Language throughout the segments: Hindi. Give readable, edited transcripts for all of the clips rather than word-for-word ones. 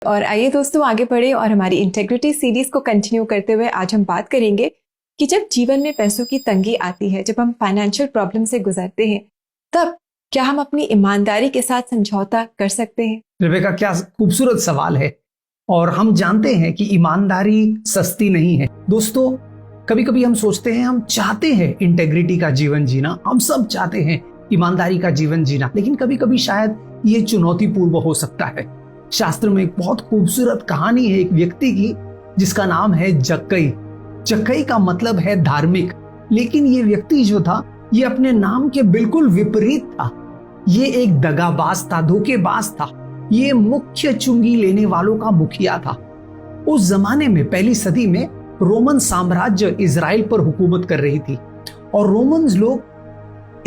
और आइए दोस्तों आगे बढ़े और हमारी इंटेग्रिटी सीरीज को कंटिन्यू करते हुए आज हम बात करेंगे कि जब जीवन में पैसों की तंगी आती है, जब हम फाइनेंशियल प्रॉब्लम से गुजरते हैं, तब क्या हम अपनी ईमानदारी के साथ समझौता कर सकते हैं? रेबेका, क्या खूबसूरत सवाल है। और हम जानते हैं कि ईमानदारी सस्ती नहीं है। दोस्तों, कभी कभी हम सोचते हैं, हम चाहते हैं इंटेग्रिटी का जीवन जीना, हम सब चाहते हैं ईमानदारी का जीवन जीना, लेकिन कभी कभी शायद ये चुनौतीपूर्ण हो सकता है। शास्त्र में एक बहुत खूबसूरत कहानी है एक व्यक्ति की, जिसका नाम है जक्कई। जक्कई का मतलब है धार्मिक, लेकिन ये व्यक्ति जो था, ये अपने नाम के बिल्कुल विपरीत था। ये एक दगाबाज था, धोखेबाज था। ये मुख्य चुंगी लेने वालों का मुखिया था। उस जमाने में, पहली सदी में, रोमन साम्राज्य इजराइल पर हुकूमत कर रही थी और रोमन्स लोग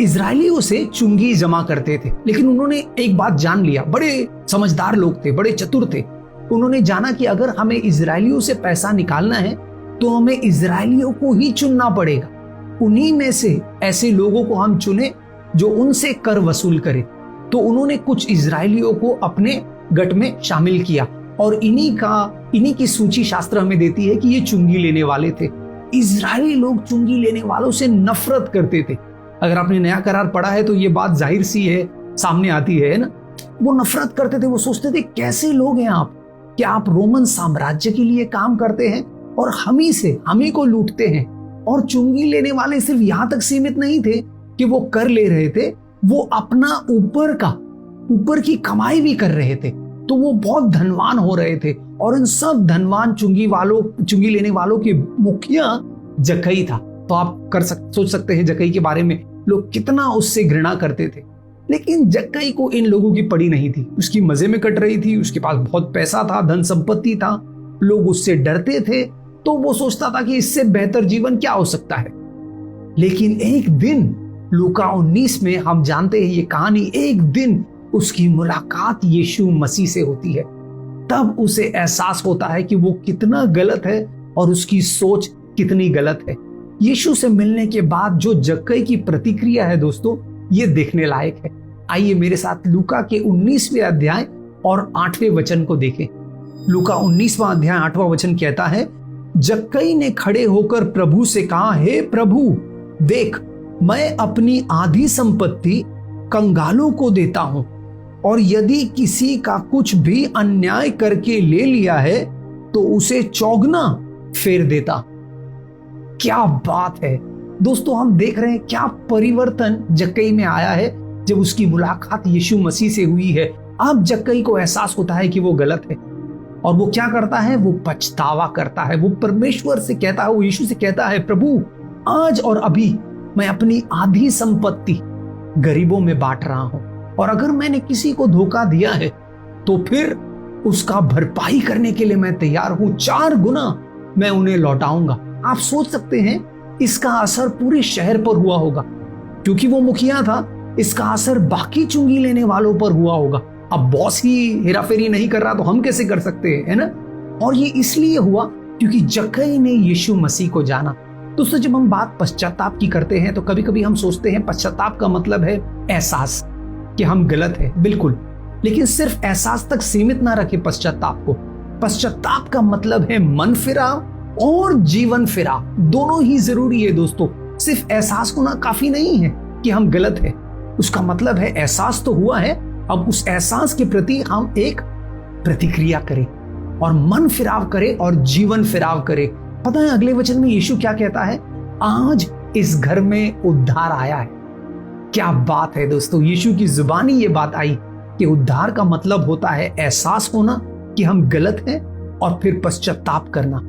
इजरायलियों से चुंगी जमा करते थे। लेकिन उन्होंने एक बात जान लिया, बड़े समझदार लोग थे, बड़े चतुर थे। उन्होंने जाना कि अगर हमें इजरायलियों से पैसा निकालना है तो हमें इजरायलियों को ही चुनना पड़ेगा। उन्हीं में से ऐसे लोगों को हम चुने जो उनसे कर वसूल करे। तो उन्होंने कुछ इजरायलियों को अपने गट में शामिल किया और इन्हीं की सूची शास्त्र हमें देती है कि ये चुंगी लेने वाले थे। इजरायली लोग चुंगी लेने वालों से नफरत करते थे। अगर आपने नया करार पढ़ा है तो ये बात जाहिर सी है, सामने आती है ना। वो नफरत करते थे, वो सोचते थे कैसे लोग हैं आप, कि आप रोमन साम्राज्य के लिए काम करते हैं और हम ही को लूटते हैं। और चुंगी लेने वाले सिर्फ यहां तक सीमित नहीं थे कि वो कर ले रहे थे, वो अपना ऊपर की कमाई भी कर रहे थे। तो वो बहुत धनवान हो रहे थे और इन सब धनवान चुंगी लेने वालों के मुखिया जक्कई था। तो आप सोच सकते हैं जक्कई के बारे में लोग कितना उससे घृणा करते थे। लेकिन जक्कई को इन लोगों की पड़ी नहीं थी। उसकी मजे में कट रही थी, उसके पास बहुत पैसा था, धन संपत्ति था, लोग उससे डरते थे। तो वो सोचता था कि इससे बेहतर जीवन क्या हो सकता है। लेकिन एक दिन, लूका 19 में हम जानते हैं ये कहानी, एक दिन उसकी मुलाकात यीशु मसीह से होती है। तब उसे एहसास होता है कि वो कितना गलत है और उसकी सोच कितनी गलत है। यीशु से मिलने के बाद जो जक्कई की प्रतिक्रिया है दोस्तों, ये देखने लायक है। आइए मेरे साथ लूका के 19वें अध्याय और 8वें वचन को देखें। लूका 19वां अध्याय 8वां वचन कहता है, जक्कई ने खड़े होकर प्रभु से कहा, हे प्रभु, देख, मैं अपनी आधी संपत्ति कंगालों को देता हूं, और यदि किसी का कुछ भी अन्याय करके ले लिया है तो उसे चौगुना फेर देता। क्या बात है दोस्तों, हम देख रहे हैं क्या परिवर्तन जक्कई में आया है जब उसकी मुलाकात यीशु मसीह से हुई है। अब जक्कई को एहसास होता है कि वो गलत है और वो क्या करता है, वो पछतावा करता है। वो परमेश्वर से कहता है, वो यीशु से कहता है, प्रभु, आज और अभी मैं अपनी आधी संपत्ति गरीबों में बांट रहा हूं, और अगर मैंने किसी को धोखा दिया है तो फिर उसका भरपाई करने के लिए मैं तैयार हूं, 4 गुना मैं उन्हें लौटाऊंगा। आप सोच सकते हैं इसका असर पूरे शहर पर हुआ होगा, क्योंकि वो मुखिया था। इसका असर बाकी चुंगी लेने वालों पर हुआ होगा। अब बॉस ही हेराफेरी नहीं कर रहा तो हम कैसे कर सकते हैं, है ना। और ये इसलिए हुआ क्योंकि जक्कई ने यीशु मसीह को जाना। दोस्तों, जब हम बात पश्चाताप की करते हैं तो कभी कभी हम सोचते हैं पश्चाताप का मतलब है एहसास कि हम गलत है। बिल्कुल, लेकिन सिर्फ एहसास तक सीमित ना रखें पश्चाताप को। पश्चाताप का मतलब है मन फिराव और जीवन फिराव, दोनों ही जरूरी है दोस्तों। सिर्फ एहसास होना काफी नहीं है कि हम गलत है। उसका मतलब है एहसास तो हुआ है, अब उस एहसास के प्रति हम एक प्रतिक्रिया करें और मन फिराव करें और जीवन फिराव करें। पता है अगले वचन में यीशु क्या कहता है, आज इस घर में उद्धार आया है। क्या बात है दोस्तों, यीशु की जुबानी ये बात आई कि उद्धार का मतलब होता है एहसास होना कि हम गलत हैं और फिर पश्चाताप करना,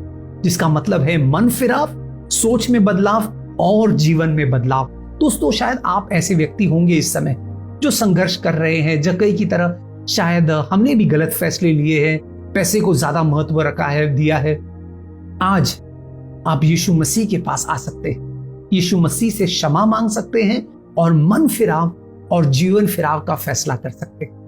जिसका मतलब है मन फिराव, सोच में बदलाव और जीवन में बदलाव। दोस्तों, शायद आप ऐसे व्यक्ति होंगे इस समय जो संघर्ष कर रहे हैं जक्कई की तरह। शायद हमने भी गलत फैसले लिए हैं, पैसे को ज्यादा महत्व रखा है, दिया है। आज आप यीशु मसीह के पास आ सकते हैं, यीशु मसीह से क्षमा मांग सकते हैं और मन फिराव और जीवन फिराव का फैसला कर सकते हैं।